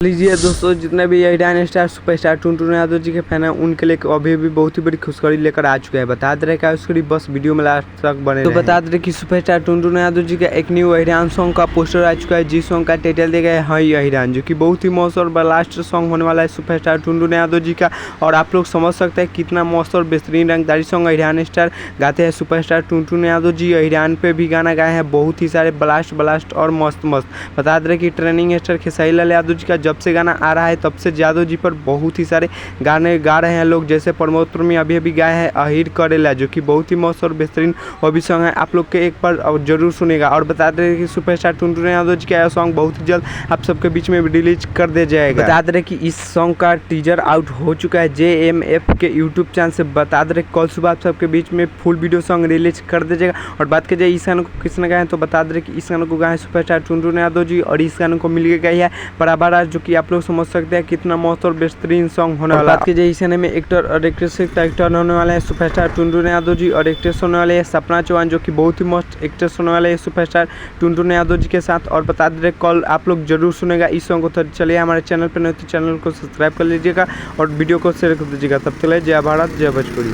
लीजिए दोस्तों, जितने भी ईरान स्टार सुपरस्टार टुनटुन यादव जी के फैन हैं उनके लिए अभी भी बहुत ही बड़ी खुशखबरी लेकर आ चुका है। बता दे रहे खुशखबरी बस वीडियो में लास्ट तक बने तो बता दे रहे कि सुपरस्टार टुनटुन यादव जी का एक न्यू ईरान सॉन्ग का पोस्टर आ चुका है, जिस सॉन्ग का टाइटल दिया गया है हाई ईरान, जो कि बहुत ही मस्त और ब्लास्ट सॉन्ग होने वाला है सुपरस्टार टुनटुन यादव जी का। और आप लोग समझ सकते हैं कितना मस्त और बेहतरीन रंगदारी सॉन्ग ईरान स्टार गाते हैं। सुपरस्टार टुनटुन यादव जी ईरान पे भी गाना गाए हैं, बहुत ही सारे ब्लास्ट और मस्त। बता दे रहे कि ट्रेनिंग स्टार खेसारी लाल यादव जी का जब से गाना आ रहा है तब से यादव जी पर बहुत ही सारे गाने गा रहे हैं लोग, जैसे प्रमोद प्रेमी अभी गाए हैं अहिर करेला, जो कि बहुत ही मस्त और बेहतरीन वो भी सॉन्ग है। आप लोग के एक बार जरूर सुनेगा। और बता दें कि सुपरस्टार टुनटुन यादव जी का यह सॉन्ग बहुत ही जल्द आप सबके बीच में रिलीज कर दिया जाएगा। बता दें कि इस सॉन्ग का टीजर आउट हो चुका है JMF के यूट्यूब चैनल से। बता दें कल सुबह आप सबके बीच में फुल वीडियो सॉन्ग रिलीज कर दिया जाएगा। और बात की जाए इस गाने को किसने गाया, तो बता दें कि इस गाने को गाए सुपरस्टार टुनटुन यादव जी, और इस गाने को मिल गई है बराबर आज, जो कि आप लोग समझ सकते हैं कितना मस्त और बेहतरीन सॉन्ग होने वाला है। बात की जाए इस गाने में एक्टर और एक्ट्रेस से एक्टर होने वाले हैं सुपरस्टार टुनटुन यादव जी, और एक्ट्रेस होने वाले हैं सपना चौहान, जो कि बहुत ही मस्त एक्ट्रेस होने वाले हैं सुपरस्टार टुनटुन यादव जी के साथ। और बता दे कल आप लोग जरूर सुनेगा इस सॉन्ग को। तो चलिए हमारे चैनल पर नहीं तो चैनल को सब्सक्राइब कर लीजिएगा और वीडियो को शेयर कर दीजिएगा। तब तक जय भारत जय भोजपुरी।